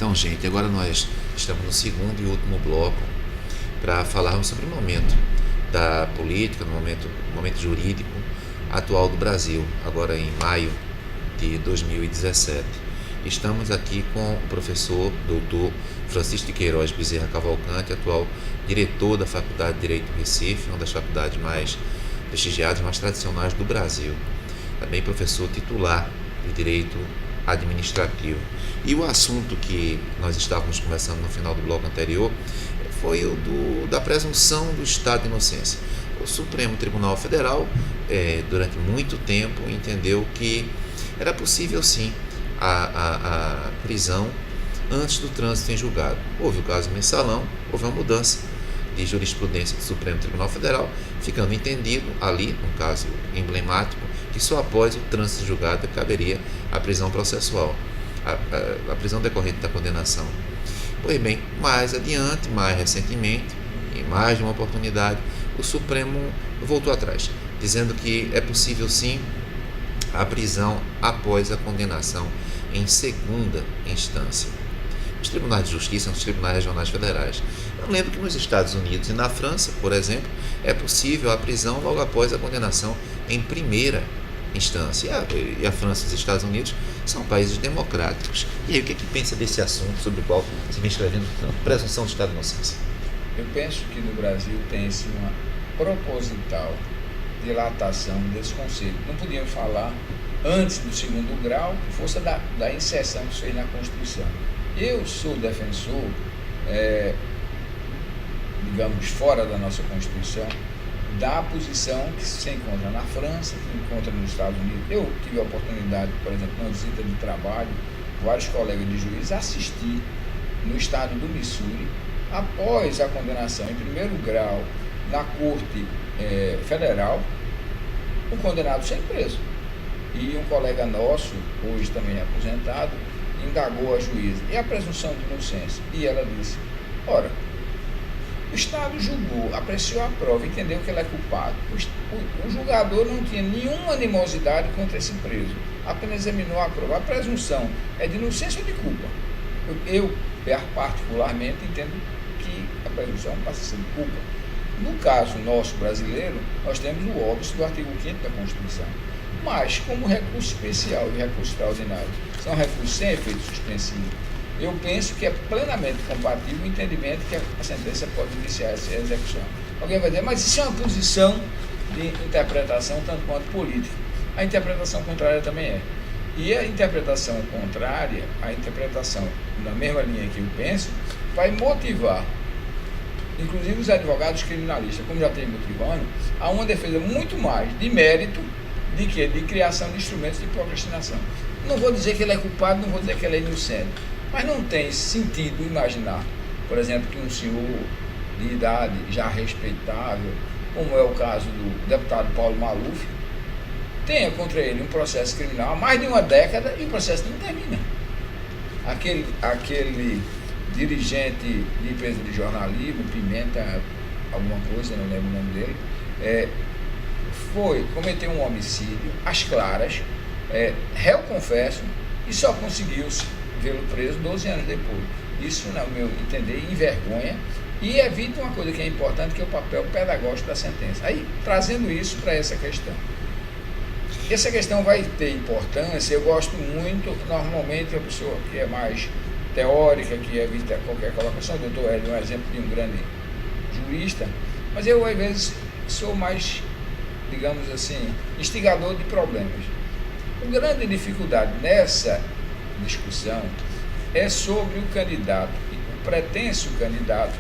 Então, gente, agora nós estamos no segundo e último bloco para falarmos sobre o momento da política, no momento jurídico atual do Brasil, agora em maio de 2017. Estamos aqui com o professor doutor Francisco de Queiroz Bezerra Cavalcante, atual diretor da Faculdade de Direito do Recife, uma das faculdades mais prestigiadas, mais tradicionais do Brasil. Também professor titular de Direito Administrativo. E o assunto que nós estávamos conversando no final do bloco anterior foi o da presunção do estado de inocência. O Supremo Tribunal Federal, durante muito tempo, entendeu que era possível sim a prisão antes do trânsito em julgado. Houve o caso Mensalão, houve uma mudança de jurisprudência do Supremo Tribunal Federal, ficando entendido ali, um caso emblemático, que só após o trânsito em julgado caberia a prisão processual, a prisão decorrente da condenação. Pois bem, mais adiante, mais recentemente, em mais de uma oportunidade, o Supremo voltou atrás, dizendo que é possível sim a prisão após a condenação em segunda instância. Os tribunais de justiça são os tribunais regionais federais. Eu lembro que nos Estados Unidos e na França, por exemplo, é possível a prisão logo após a condenação em primeira instância. E a França e os Estados Unidos são países democráticos. E aí, o que pensa desse assunto sobre o qual você vem escrevendo tanto, presunção de estado de inocência? Eu penso que no Brasil tem-se uma proposital dilatação desse conceito. Não podíamos falar antes do segundo grau, por força da inserção que se fez na Constituição. Eu sou defensor, digamos, fora da nossa Constituição, da posição que se encontra na França, que se encontra nos Estados Unidos. Eu tive a oportunidade, por exemplo, numa visita de trabalho, vários colegas de juiz, assistir no estado do Missouri, após a condenação em primeiro grau na Corte Federal, o condenado sem preso. E um colega nosso, hoje também aposentado, indagou a juíza, e a presunção de inocência? E ela disse, ora, o Estado julgou, apreciou a prova, entendeu que ele é culpado. O julgador não tinha nenhuma animosidade contra esse preso, apenas examinou a prova. A presunção é de inocência ou de culpa? Eu particularmente, entendo que a presunção passa a ser de culpa. No caso nosso brasileiro, nós temos o óbice do artigo 5º da Constituição. Mas, como recurso especial e recurso extraordinário são recursos sem efeito suspensivo, eu penso que é plenamente compatível o entendimento que a sentença pode iniciar essa execução. Alguém vai dizer, mas isso é uma posição de interpretação tanto quanto política. A interpretação contrária também é. E a interpretação contrária, a interpretação na mesma linha que eu penso, vai motivar, inclusive os advogados criminalistas, como já tem motivando, a uma defesa muito mais de mérito de quê? De criação de instrumentos de procrastinação. Não vou dizer que ele é culpado, não vou dizer que ele é inocente, mas não tem sentido imaginar, por exemplo, que um senhor de idade já respeitável, como é o caso do deputado Paulo Maluf, tenha contra ele um processo criminal há mais de uma década e o processo não termina. Aquele dirigente de empresa de jornalismo, Pimenta, alguma coisa, não lembro o nome dele, cometeu um homicídio às claras, réu confesso, e só conseguiu-se vê-lo preso 12 anos depois. Isso, no meu entender, envergonha e evita uma coisa que é importante, que é o papel pedagógico da sentença. Aí, trazendo isso para essa questão. Essa questão vai ter importância, eu gosto muito, normalmente, a pessoa que é mais teórica, que evita qualquer colocação, o doutor Hélio é um exemplo de um grande jurista, mas eu, às vezes, sou mais, digamos assim, instigador de problemas. A grande dificuldade nessa discussão é sobre o candidato, o pretenso candidato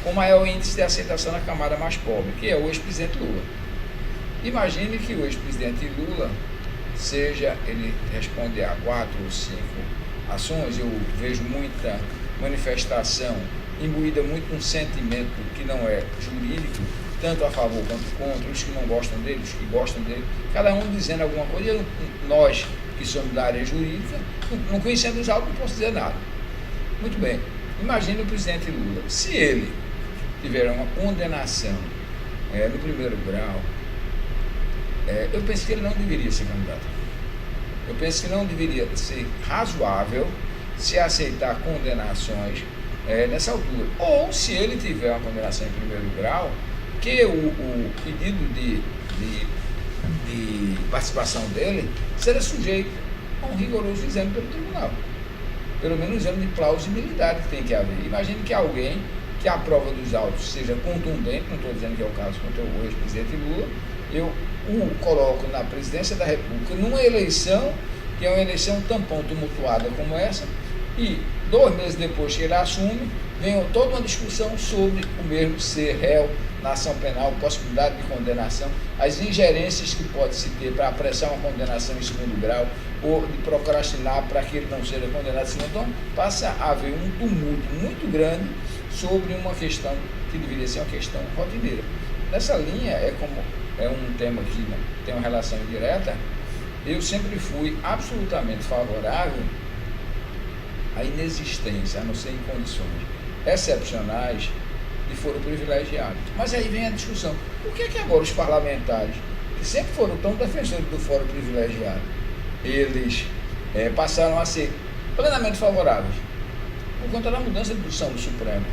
com maior índice de aceitação na camada mais pobre, que é o ex-presidente Lula. Imagine que o ex-presidente Lula ele responde a 4 ou 5 ações. Eu vejo muita manifestação imbuída muito num sentimento que não é jurídico, tanto a favor quanto contra, os que não gostam dele, os que gostam dele, cada um dizendo alguma coisa. Nós que somos da área jurídica, não conhecendo os autos, não posso dizer nada. Muito bem, imagine o presidente Lula, se ele tiver uma condenação no primeiro grau, eu penso que ele não deveria ser candidato. Eu penso que não deveria ser razoável se aceitar condenações nessa altura. Ou, se ele tiver uma condenação em primeiro grau, que o pedido de participação dele será sujeito a um rigoroso exame pelo tribunal. Pelo menos um exame de plausibilidade que tem que haver. Imagine que alguém que a prova dos autos seja contundente, não estou dizendo que é o caso contra o ex-presidente Lula, eu o coloco na presidência da República numa eleição, que é uma eleição tampão tumultuada como essa, e 2 meses depois que ele assume, vem toda uma discussão sobre o mesmo ser réu na ação penal, possibilidade de condenação, as ingerências que pode se ter para apressar uma condenação em segundo grau, ou de procrastinar para que ele não seja condenado em segundo. Então, passa a haver um tumulto muito grande sobre uma questão que deveria ser uma questão rotineira. Nessa linha, é um tema que tem uma relação indireta, eu sempre fui absolutamente favorável à inexistência, a não ser em condições excepcionais, de foro privilegiado. Mas aí vem a discussão, por que agora os parlamentares, que sempre foram tão defensores do foro privilegiado, eles passaram a ser plenamente favoráveis? Por conta da mudança de posição do Supremo.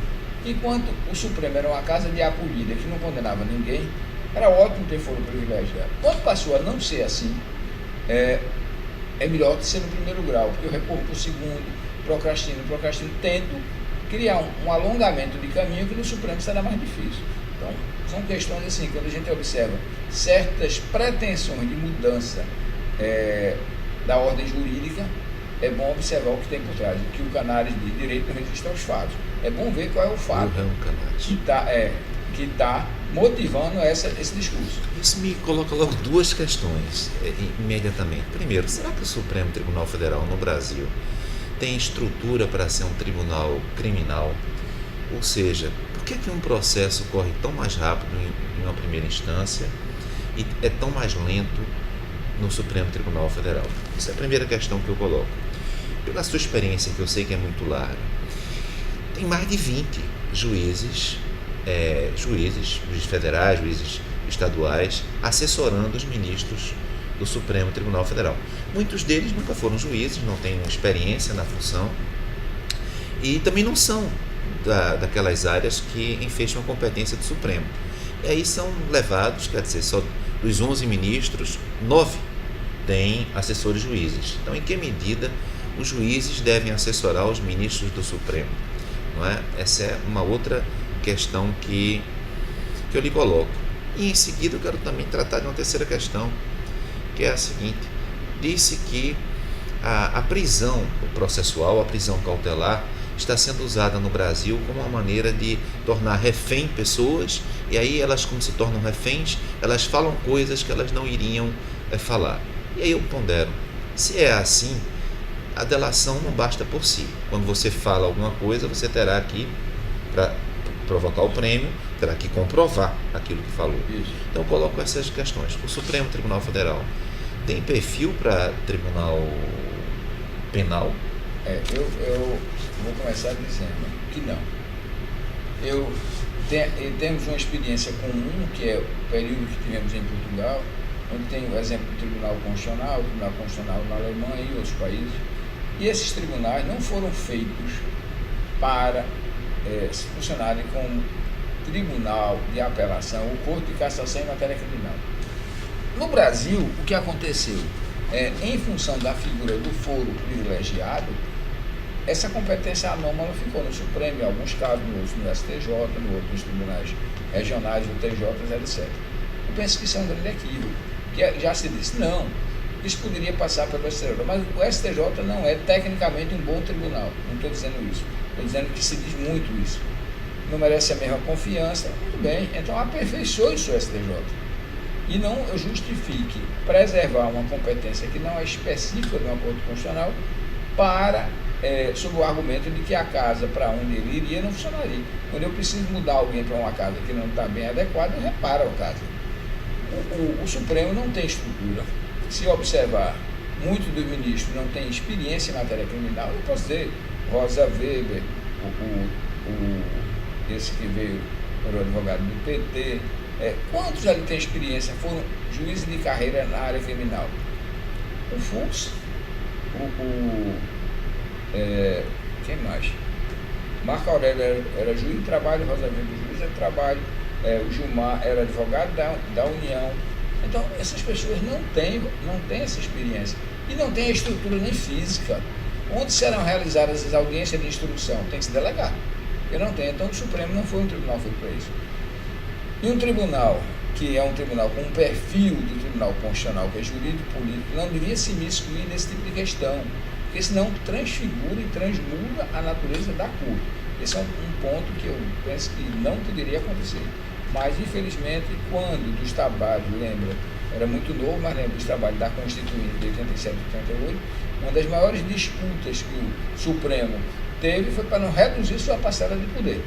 Enquanto o Supremo era uma casa de acolhida que não condenava ninguém, era ótimo ter foro privilegiado. Quando passou a não ser assim, é melhor ser no primeiro grau, porque eu recorro para o segundo, procrastino, tento criar um alongamento de caminho que no Supremo será mais difícil. Então, são questões assim, quando a gente observa certas pretensões de mudança da ordem jurídica, é bom observar o que tem por trás, o que o Canaris diz, direito não resiste aos fatos. É bom ver qual é o fato que está motivando esse discurso. Isso me coloca logo 2 questões imediatamente. Primeiro, será que o Supremo Tribunal Federal no Brasil tem estrutura para ser um tribunal criminal? Ou seja, por que um processo corre tão mais rápido em uma primeira instância e é tão mais lento no Supremo Tribunal Federal? Essa é a primeira questão que eu coloco. Pela sua experiência, que eu sei que é muito larga, tem mais de 20 juízes federais, juízes estaduais, assessorando os ministros do Supremo Tribunal Federal. Muitos deles nunca foram juízes, não têm experiência na função e também não são daquelas áreas que enfeitam a competência do Supremo. E aí são levados, quer dizer, só dos 11 ministros, 9 têm assessores juízes. Então, em que medida os juízes devem assessorar os ministros do Supremo? Não é? Essa é uma outra questão que eu lhe coloco. E em seguida eu quero também tratar de uma terceira questão, que é a seguinte: disse que a prisão processual, a prisão cautelar, está sendo usada no Brasil como uma maneira de tornar refém pessoas, e aí elas, como se tornam reféns, elas falam coisas que elas não iriam falar. E aí eu pondero, se é assim, a delação não basta por si. Quando você fala alguma coisa, você terá que, para provocar o prêmio, terá que comprovar aquilo que falou. Isso. Então eu coloco essas questões. O Supremo Tribunal Federal tem perfil para tribunal penal? Eu vou começar dizendo que não. Temos uma experiência comum, que é o período que tivemos em Portugal, onde tem o exemplo do Tribunal Constitucional na Alemanha e outros países. E esses tribunais não foram feitos para funcionarem como tribunal de apelação ou corte de cassação em matéria criminal. No Brasil, o que aconteceu? Em função da figura do foro privilegiado, essa competência anômala ficou no Supremo, em alguns casos, no STJ, no outro, nos tribunais regionais, no TJ, etc. Eu penso que isso é um grande equívoco, que já se disse, não, isso poderia passar pelo STJ, mas o STJ não é tecnicamente um bom tribunal, não estou dizendo isso, estou dizendo que se diz muito isso. Não merece a mesma confiança, muito bem, então aperfeiçoe o seu STJ. E não justifique preservar uma competência que não é específica de uma Corte Constitucional sob o argumento de que a casa para onde ele iria não funcionaria. Quando eu preciso mudar alguém para uma casa que não está bem adequada, eu reparo a casa. O Supremo não tem estrutura. Se observar, muitos dos ministros não têm experiência em matéria criminal. Eu posso dizer, Rosa Weber, esse que veio, era o advogado do PT, quantos ali têm experiência, foram juízes de carreira na área criminal? O Fux, Quem mais? Marco Aurélio era juiz de trabalho, Rosa Weber juiz de trabalho, o Gilmar era advogado da União. Então, essas pessoas não têm essa experiência e não têm a estrutura nem física. Onde serão realizadas as audiências de instrução? Tem que se delegar. Eu não tenho. Então, o Supremo não foi um tribunal feito para isso. E um tribunal, que é um tribunal com um perfil de tribunal constitucional, que é jurídico político, não devia se imiscuir nesse tipo de questão, porque senão transfigura e transmuda a natureza da corte. Esse é um ponto que eu penso que não poderia acontecer. Mas, infelizmente, quando dos trabalhos, lembra, era muito novo, mas lembra dos trabalhos da Constituinte de 87 e 88, uma das maiores disputas que o Supremo teve foi para não reduzir sua parcela de poder.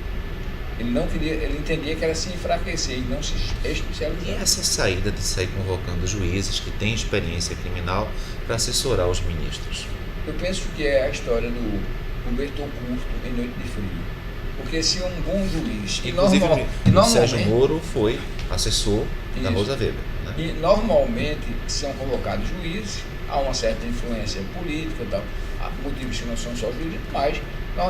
Ele não queria, ele entendia que era se enfraquecer e não se especializar. E essa saída de sair convocando juízes que têm experiência criminal para assessorar os ministros? Eu penso que é a história do cobertor curto em noite de frio. Porque se um bom juiz... Inclusive, o Sérgio Moro foi assessor da Rosa Weber. Né? E normalmente são convocados juízes, há uma certa influência política, tal, há motivos que não são só jurídicos, mas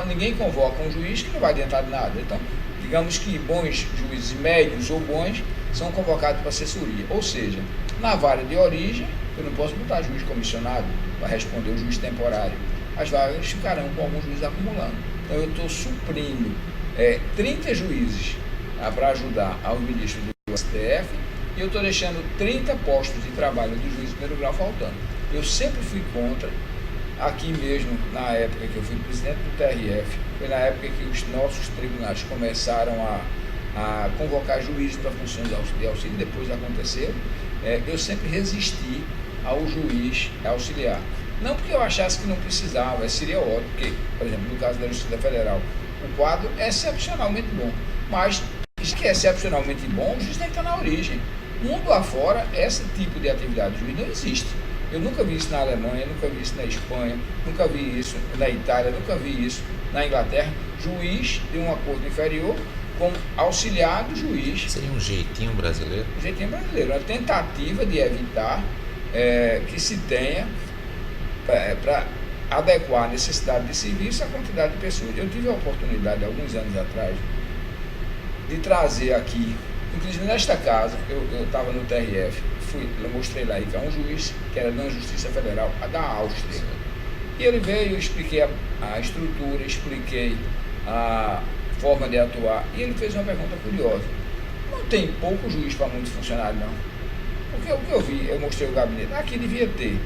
ninguém convoca um juiz que não vai adiantar de nada. Então, digamos que bons juízes médios ou bons são convocados para assessoria. Ou seja, na vara de origem, eu não posso botar juiz comissionado para responder o juiz temporário. As vagas ficarão com alguns juízes acumulando. Então, eu estou suprindo 30 juízes para ajudar aos ministros do STF e eu estou deixando 30 postos de trabalho do juiz de primeiro grau faltando. Eu sempre fui contra, aqui mesmo, na época que eu fui presidente do TRF, foi na época que os nossos tribunais começaram a convocar juízes para funções de auxílio, depois aconteceu, eu sempre resisti ao juiz auxiliar. Não porque eu achasse que não precisava, seria ótimo, porque, por exemplo, no caso da Justiça Federal, o quadro é excepcionalmente bom, mas isso que é excepcionalmente bom, o juiz tem que estar na origem. Mundo afora, esse tipo de atividade de juiz não existe. Eu nunca vi isso na Alemanha, nunca vi isso na Espanha, nunca vi isso na Itália, nunca vi isso na Inglaterra. Juiz de uma corte inferior com auxiliar do juiz. Seria um jeitinho brasileiro? Um jeitinho brasileiro, uma tentativa de evitar que se tenha para adequar a necessidade de serviço à quantidade de pessoas. Eu tive a oportunidade, alguns anos atrás, de trazer aqui, inclusive nesta casa, eu estava no TRF, eu mostrei lá que é um juiz que era da Justiça Federal, da Áustria. E ele veio, eu expliquei a estrutura, expliquei a forma de atuar, e ele fez uma pergunta curiosa. Não tem pouco juiz para muito funcionário, não? Porque o que eu vi, eu mostrei o gabinete, aqui devia ter.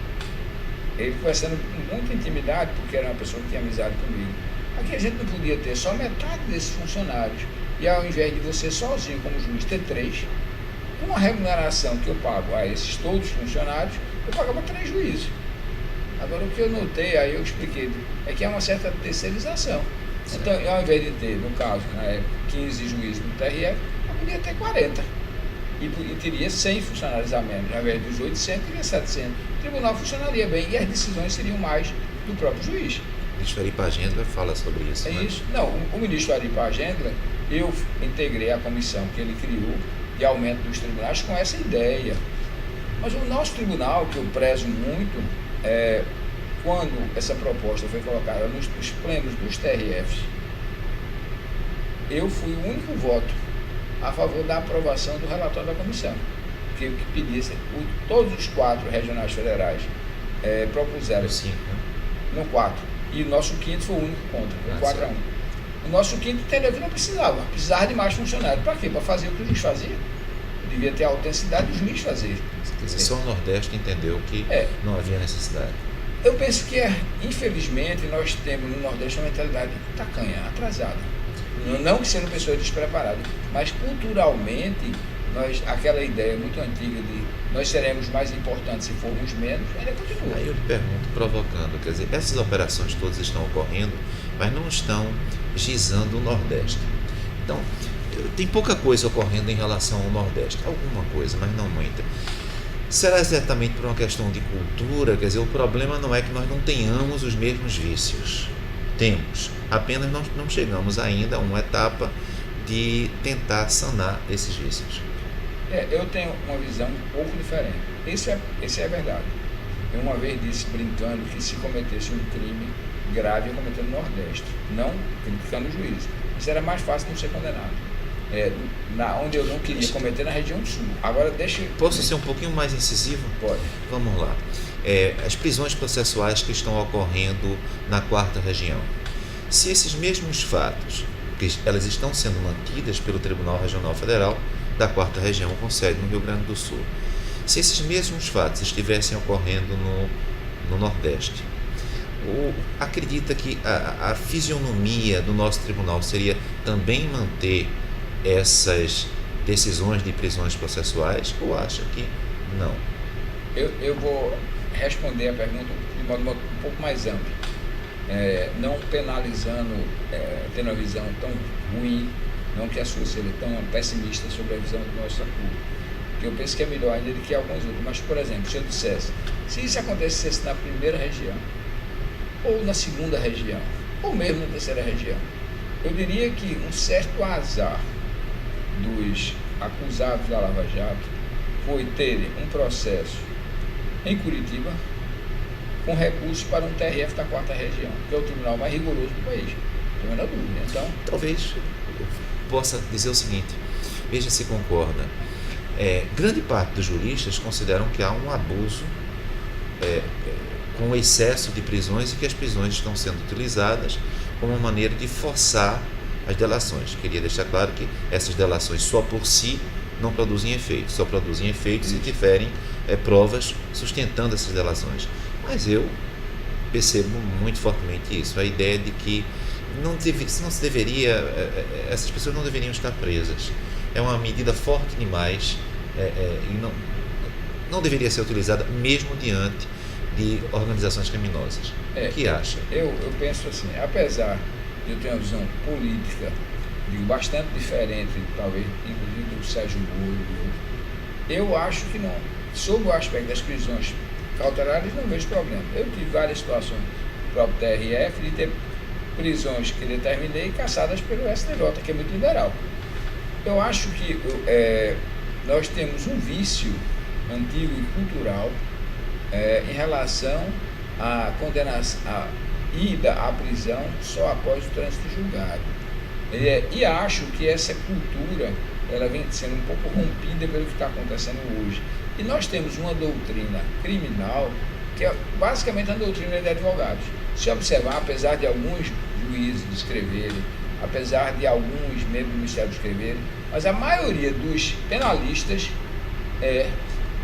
Ele conversando com muita intimidade, porque era uma pessoa que tinha amizade comigo. Aqui a gente não podia ter só metade desses funcionários. E ao invés de você sozinho como juiz ter 3, com a remuneração que eu pago a esses todos funcionários, eu pagava 3 juízes. Agora o que eu notei, aí eu expliquei, é que há uma certa terceirização. Certo. Então, ao invés de ter, no caso, na época, 15 juízes no TRF, eu podia ter 40. E teria 100 funcionários a menos. Ao invés dos 800, teria 700. O tribunal funcionaria bem e as decisões seriam mais do próprio juiz. O ministro Ari Pagêndler fala sobre isso. É isso. Não, o ministro Ari Pagêndler, eu integrei a comissão que ele criou de aumento dos tribunais com essa ideia. Mas o nosso tribunal, que eu prezo muito, quando essa proposta foi colocada nos plenos dos TRFs, eu fui o único voto a favor da aprovação do relatório da comissão, que pedisse, todos os 4 regionais federais propuseram 5, no 4, e o nosso quinto foi o único contra, foi 4-1. O nosso quinto entendeu que não precisava de mais funcionários. Para quê? Para fazer o que o juiz fazia. Devia ter a autenticidade do juiz fazer. Quer dizer, só o Nordeste entendeu que não havia necessidade. Eu penso que, infelizmente, nós temos no Nordeste uma mentalidade tacanha, atrasada. Não que sendo pessoas despreparadas, mas culturalmente, aquela ideia muito antiga de nós seremos mais importantes se formos menos, ainda continua. Aí eu lhe pergunto, provocando, quer dizer, essas operações todas estão ocorrendo, mas não estão gizando o Nordeste. Então, tem pouca coisa ocorrendo em relação ao Nordeste, alguma coisa, mas não muita. Será exatamente por uma questão de cultura? Quer dizer, o problema não é que nós não tenhamos os mesmos vícios. Temos, apenas não chegamos ainda a uma etapa de tentar sanar esses vícios. Eu tenho uma visão um pouco diferente. Isso é verdade. Eu uma vez disse, brincando, que se cometesse um crime grave ia cometer no Nordeste, não criticando o juiz. Isso era mais fácil não ser condenado. Onde eu não queria cometer, na região do Sul. Agora Posso ser um pouquinho mais incisivo? Pode. Vamos lá. As prisões processuais que estão ocorrendo na 4ª região. Se esses mesmos fatos, que elas estão sendo mantidas pelo Tribunal Regional Federal da 4ª região, com sede no Rio Grande do Sul, se esses mesmos fatos estivessem ocorrendo no Nordeste, acredita que a fisionomia do nosso tribunal seria também manter essas decisões de prisões processuais, ou acha que não? Eu vou responder a pergunta de modo um pouco mais amplo, não penalizando, tendo uma visão tão ruim, não que a sua seja tão pessimista sobre a visão do nosso público, que eu penso que é melhor ainda do que alguns outros. Mas, por exemplo, se eu dissesse, se isso acontecesse na 1ª região, ou na 2ª região, ou mesmo na 3ª região, eu diria que um certo azar dos acusados da Lava Jato foi terem um processo em Curitiba com recurso para um TRF da 4ª região, que é o tribunal mais rigoroso do país. Não tem a menor dúvida. Então, talvez eu possa dizer o seguinte, veja se concorda. Grande parte dos juristas consideram que há um abuso com o excesso de prisões e que as prisões estão sendo utilizadas como uma maneira de forçar as delações. Queria deixar claro que essas delações só por si não produzem efeitos, só produzem efeitos se tiverem provas sustentando essas delações. Mas eu percebo muito fortemente isso, a ideia de que essas pessoas não deveriam estar presas. É uma medida forte demais e não deveria ser utilizada mesmo diante de organizações criminosas. O que acha? Eu penso assim, apesar de eu ter uma visão política bastante diferente, talvez, inclusive do Sérgio Moro, eu acho que não. Sobre o aspecto das prisões cautelares, não vejo problema. Eu tive várias situações no próprio TRF de ter prisões que determinei caçadas pelo STJ, que é muito liberal. Eu acho que nós temos um vício antigo e cultural em relação à condenação, à ida à prisão só após o trânsito julgado. E acho que essa cultura ela vem sendo um pouco rompida pelo que está acontecendo hoje. E nós temos uma doutrina criminal que é basicamente a doutrina de advogados. Se observar, apesar de alguns juízes escreverem, apesar de alguns membros do Ministério escreverem, mas a maioria dos penalistas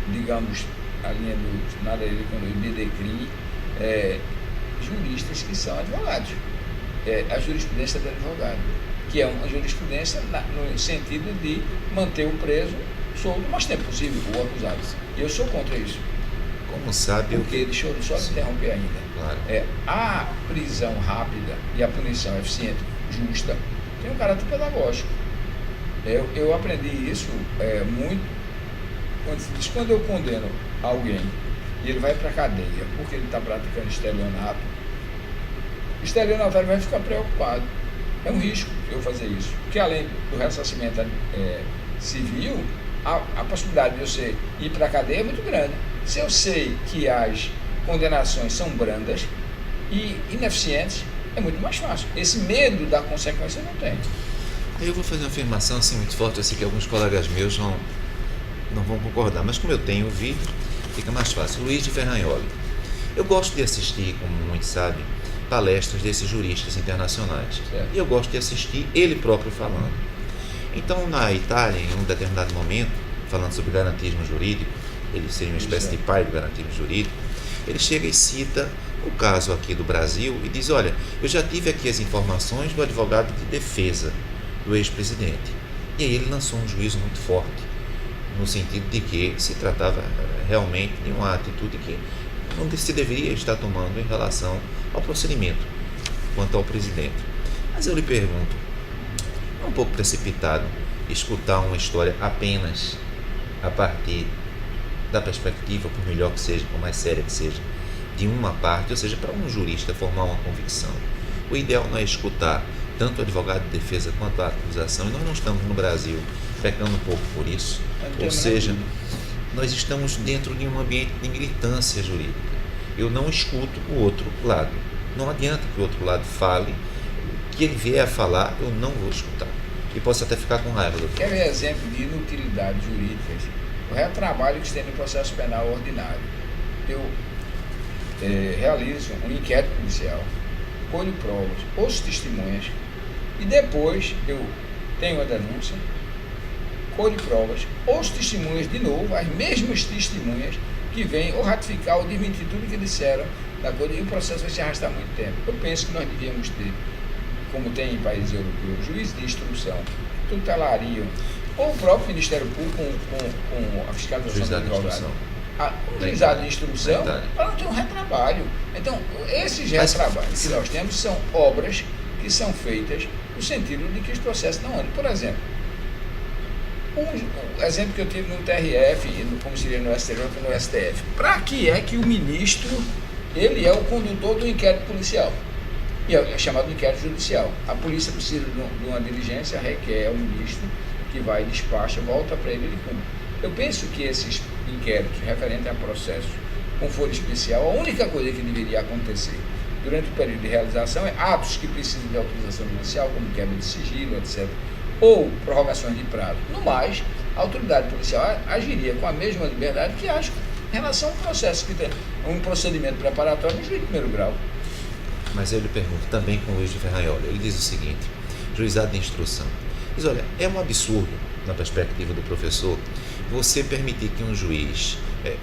digamos, a linha na lei de decri, juristas que são advogados. A jurisprudência do advogado, que é uma jurisprudência no sentido de manter o preso solto o mais tempo possível, o acusado. E eu sou contra isso. Como sabe... Porque, deixa eu só interromper ainda. Claro. A prisão rápida e a punição eficiente, justa, tem um caráter pedagógico. Eu aprendi isso muito quando eu condeno alguém e ele vai para a cadeia porque ele está praticando estelionato, o estelionatário vai ficar preocupado. É um risco eu fazer isso, porque além do ressarcimento civil, a possibilidade de eu ir para a cadeia é muito grande. Se eu sei que as condenações são brandas e ineficientes, é muito mais fácil. Esse medo da consequência não tem. Eu vou fazer uma afirmação assim muito forte, eu sei que alguns colegas meus não vão concordar, mas como eu tenho ouvido, fica mais fácil. Luiz de Ferranholi. Eu gosto de assistir, como muitos sabem, palestras desses juristas internacionais. E eu gosto de assistir ele próprio falando. Então, na Itália, em um determinado momento, falando sobre garantismo jurídico, ele seria uma espécie de pai do garantismo jurídico, ele chega e cita o caso aqui do Brasil e diz, olha, eu já tive aqui as informações do advogado de defesa do ex-presidente. E aí ele lançou um juízo muito forte, no sentido de que se tratava realmente de uma atitude que não se deveria estar tomando em relação ao procedimento quanto ao presidente. Mas eu lhe pergunto, é um pouco precipitado escutar uma história apenas a partir da perspectiva, por melhor que seja, por mais séria que seja, de uma parte, ou seja, para um jurista formar uma convicção. O ideal não é escutar tanto o advogado de defesa quanto a acusação, e nós não estamos no Brasil pecando um pouco por isso, ou seja, nós estamos dentro de um ambiente de militância jurídica. Eu não escuto o outro lado, Não adianta que o outro lado fale, que ele vier a falar, eu não vou escutar. E posso até ficar com raiva. Quer ver exemplo de inutilidades jurídicas? O retrabalho que se tem no processo penal ordinário. Eu realizo um inquérito policial, colho provas, ouço testemunhas, e depois eu tenho a denúncia, colho provas, ouço testemunhas de novo, as mesmas testemunhas que vêm ou ratificar ou desmentir tudo que disseram da coisa, e o processo vai se arrastar muito tempo. Eu penso que nós devíamos ter, como tem em países europeus, juízes de instrução, tutelariam, ou o próprio Ministério Público com a fiscalização do advogado. O juizado de instrução, para não ter um retrabalho. Então, esses retrabalhos que nós temos são obras que são feitas no sentido de que os processos não andem. Por exemplo, um exemplo que eu tive no TRF, como seria no STJ e no STF. Para que é que o ministro, ele é o condutor do inquérito policial? E é chamado de inquérito judicial. A polícia precisa de uma diligência, requer ao ministro, que vai, despacha, volta para ele e cumpre. Eu penso que esses inquéritos referentes a processos com foro especial, a única coisa que deveria acontecer durante o período de realização é atos que precisam de autorização judicial, como quebra de sigilo, etc., ou prorrogações de prazo. No mais, a autoridade policial agiria com a mesma liberdade que age em relação a um processo que tem um procedimento preparatório de juiz de primeiro grau. Mas eu lhe pergunto também com o Luiz de Ferraioli. Ele diz o seguinte: juizado de instrução. Diz, olha, é um absurdo, na perspectiva do professor, você permitir que um juiz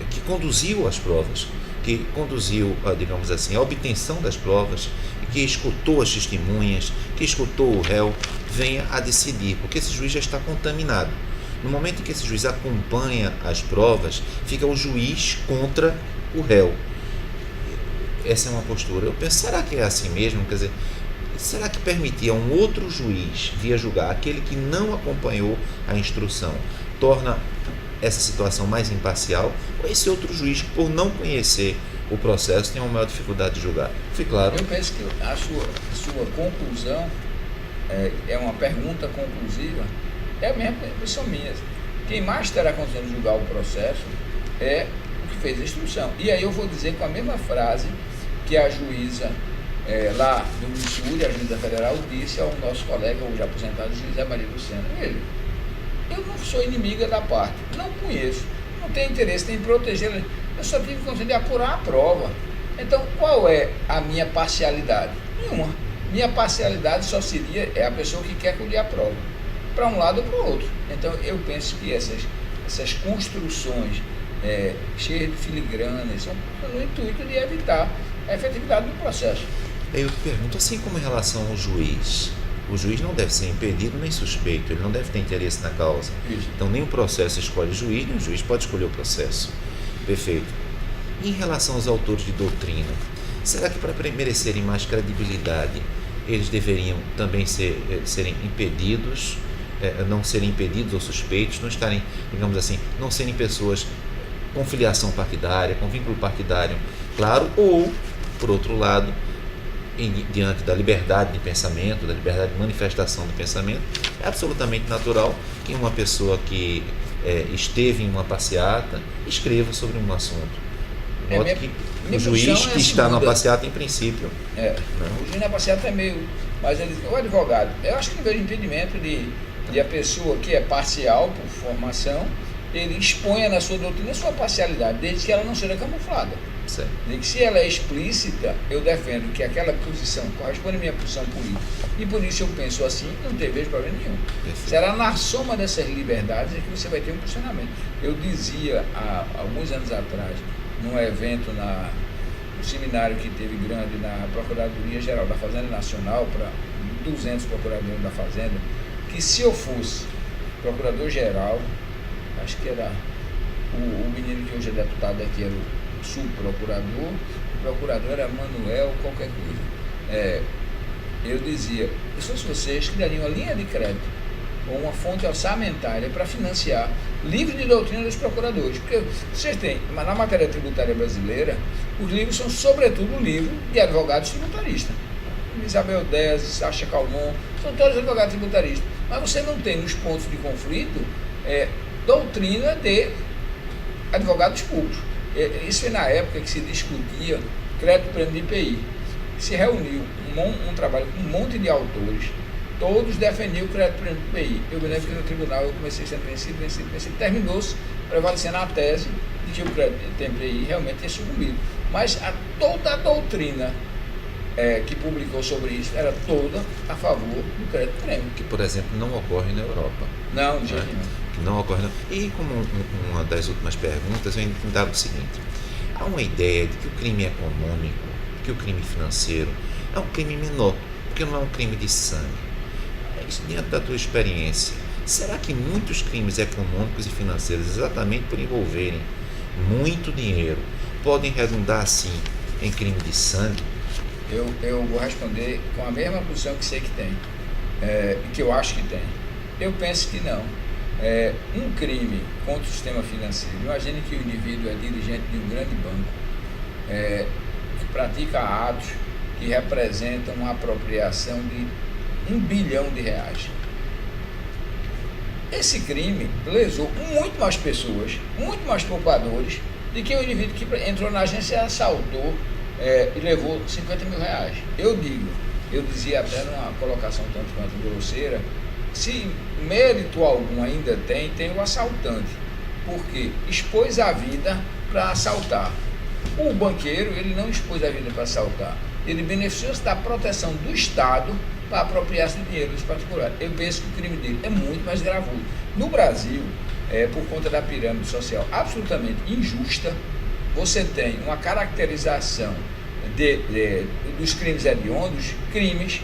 que conduziu as provas, que conduziu, digamos assim, a obtenção das provas, que escutou as testemunhas, que escutou o réu, venha a decidir, porque esse juiz já está contaminado. No momento em que esse juiz acompanha as provas, fica o juiz contra o réu. Essa é uma postura. Eu penso, será que é assim mesmo? Quer dizer, será que permitir a um outro juiz vir julgar aquele que não acompanhou a instrução torna essa situação mais imparcial? Ou esse outro juiz, por não conhecer o processo, tem uma maior dificuldade de julgar? Foi claro. Eu penso que a sua conclusão é uma pergunta conclusiva, é a mesma impressão minha. Quem mais terá condição de julgar o processo é o que fez a instrução. E aí eu vou dizer com a mesma frase que a juíza lá do Missouri, a juíza federal, disse ao nosso colega, hoje aposentado, José Maria Lucena: ele, eu não sou inimiga da parte, não conheço, não tenho interesse em proteger, eu só tive condição de apurar a prova. Então, qual é a minha parcialidade? Nenhuma. Minha parcialidade só seria a pessoa que quer colher a prova, para um lado ou para o outro. Então, eu penso que essas construções cheias de filigranas são no intuito de evitar a efetividade do processo. Eu te pergunto, assim como em relação ao juiz, o juiz não deve ser impedido nem suspeito, ele não deve ter interesse na causa. Isso. Então nem o processo escolhe o juiz, nem o juiz pode escolher o processo. Perfeito. Em relação aos autores de doutrina, será que para merecerem mais credibilidade, eles deveriam também serem impedidos, não serem impedidos ou suspeitos, não estarem, digamos assim, não serem pessoas com filiação partidária, com vínculo partidário, claro, ou, por outro lado, diante da liberdade de pensamento, da liberdade de manifestação do pensamento, é absolutamente natural que uma pessoa que esteve em uma passeata escreva sobre um assunto. Note que o juiz que está numa passeata, em princípio... O juiz na passeata é meio... Mas o advogado, eu acho que não vejo impedimento de a pessoa que é parcial por formação, ele exponha na sua doutrina a sua parcialidade, desde que ela não seja camuflada. Certo. De que se ela é explícita, eu defendo que aquela posição corresponde à minha posição política. E por isso eu penso assim, não vejo problema nenhum. Perfeito. Será na soma dessas liberdades é que você vai ter um posicionamento. Eu dizia há alguns anos atrás, num evento no seminário que teve grande na Procuradoria Geral da Fazenda Nacional, para 200 procuradores da Fazenda, que se eu fosse procurador-geral, acho que era o menino que hoje é deputado aqui, era o subprocurador, o procurador era Manuel qualquer coisa. Eu dizia, se fosse vocês, criariam uma linha de crédito ou uma fonte orçamentária para financiar livros de doutrina dos procuradores. Porque vocês têm, mas na matéria tributária brasileira, os livros são sobretudo livros de advogados tributaristas. Isabel Dez, Sacha Calmon, são todos advogados tributaristas. Mas você não tem nos pontos de conflito doutrina de advogados públicos. Isso foi na época que se discutia crédito prêmio de IPI. se reuniu um trabalho com um monte de autores, todos defendiam o crédito premium do PI. Eu me lembro que no tribunal eu comecei sendo vencido, terminou-se prevalecendo a tese de que o crédito PI realmente tinha sucumbido. Mas toda a doutrina que publicou sobre isso era toda a favor do crédito premium. Que, por exemplo, não ocorre na Europa. Não, de jeito nenhum. Que não ocorre. Não. E como uma das últimas perguntas, eu indicava o seguinte: há uma ideia de que o crime econômico, que o crime financeiro é um crime menor, porque não é um crime de sangue. Diante da tua experiência, será que muitos crimes econômicos e financeiros, exatamente por envolverem muito dinheiro, podem redundar, assim, em crime de sangue? Eu vou responder com a mesma posição que sei que tem, e que eu acho que tem. Eu penso que não. Um crime contra o sistema financeiro, imagine que o indivíduo é dirigente de um grande banco, que pratica atos que representam uma apropriação de R$1 bilhão. Esse crime lesou muito mais pessoas, muito mais poupadores, do que o indivíduo que entrou na agência, assaltou e levou R$50 mil. Eu dizia até numa colocação tanto quanto grosseira, se mérito algum ainda tem o assaltante, porque expôs a vida para assaltar. O banqueiro, ele não expôs a vida para assaltar, ele beneficiou-se da proteção do Estado para apropriar-se de dinheiro dos particulares. Eu penso que o crime dele é muito mais gravoso. No Brasil, por conta da pirâmide social absolutamente injusta, você tem uma caracterização dos crimes hediondos, crimes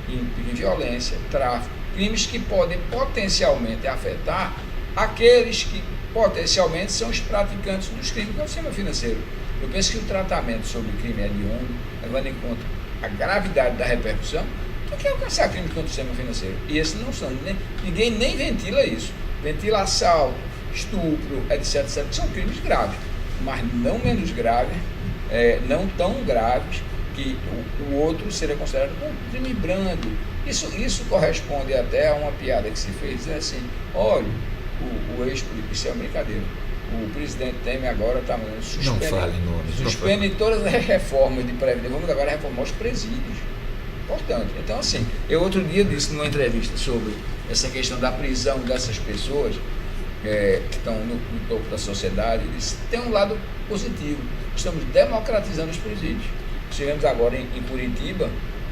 de violência, tráfico, crimes que podem potencialmente afetar aqueles que potencialmente são os praticantes dos crimes do sistema financeiro. Eu penso que o tratamento sobre crime hediondo, levando em conta a gravidade da repercussão, tem que alcançar crime contra o sistema financeiro. E esses não são, ninguém nem ventila isso. Ventila assalto, estupro, etc, que são crimes graves, mas não menos graves, não tão graves que o outro seria considerado como crime brando. Isso corresponde até a uma piada que se fez, assim, olha, o ex-político, isso é uma brincadeira, o presidente Temer agora está suspende todas as reformas de previdência, vamos agora reformar os presídios. Importante. Então, assim, eu outro dia disse numa entrevista sobre essa questão da prisão dessas pessoas que estão no topo da sociedade, disse, tem um lado positivo, estamos democratizando os presídios. Chegamos agora em Curitiba,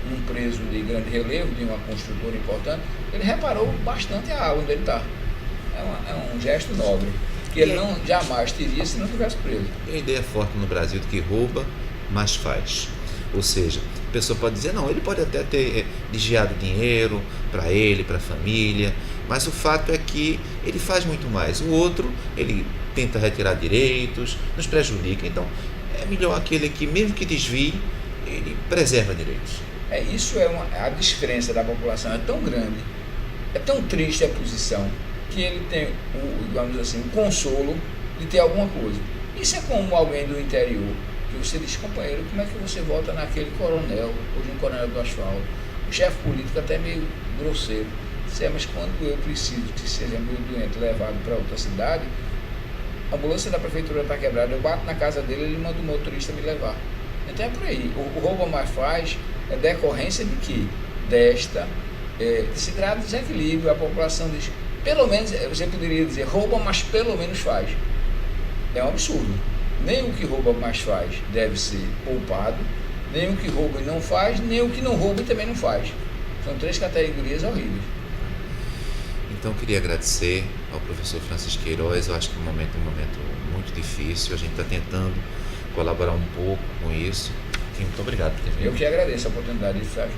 um preso de grande relevo, de uma construtora importante, ele reparou bastante a água onde ele está. É um gesto nobre, que ele não jamais teria se não tivesse preso. E a ideia forte no Brasil de que rouba, mas faz. Ou seja, a pessoa pode dizer, não, ele pode até ter desviado dinheiro para ele, para a família, mas o fato é que ele faz muito mais. O outro, ele tenta retirar direitos, nos prejudica. Então, é melhor aquele que, mesmo que desvie, ele preserva direitos. Isso a descrença da população é tão grande, é tão triste a posição, que ele tem, digamos assim, o consolo de ter alguma coisa. Isso é como alguém do interior, que você diz, companheiro, como é que você vota naquele coronel, hoje um coronel do asfalto, o chefe político até meio grosseiro, mas quando eu preciso que seja meu doente levado para outra cidade, a ambulância da prefeitura está quebrada, eu bato na casa dele, ele manda o motorista me levar. Então é por aí, o roubo mais faz é decorrência de que? Desse grave desequilíbrio, a população diz, pelo menos, você poderia dizer, rouba, mas pelo menos faz. É um absurdo. Nem o que rouba mais faz deve ser poupado, nem o que rouba e não faz, nem o que não rouba e também não faz. São três categorias horríveis. Então, eu queria agradecer ao professor Francisco Queiroz. Eu acho que é um momento muito difícil. A gente está tentando colaborar um pouco com isso. E muito obrigado por ter vindo. Eu que agradeço a oportunidade de estar aqui.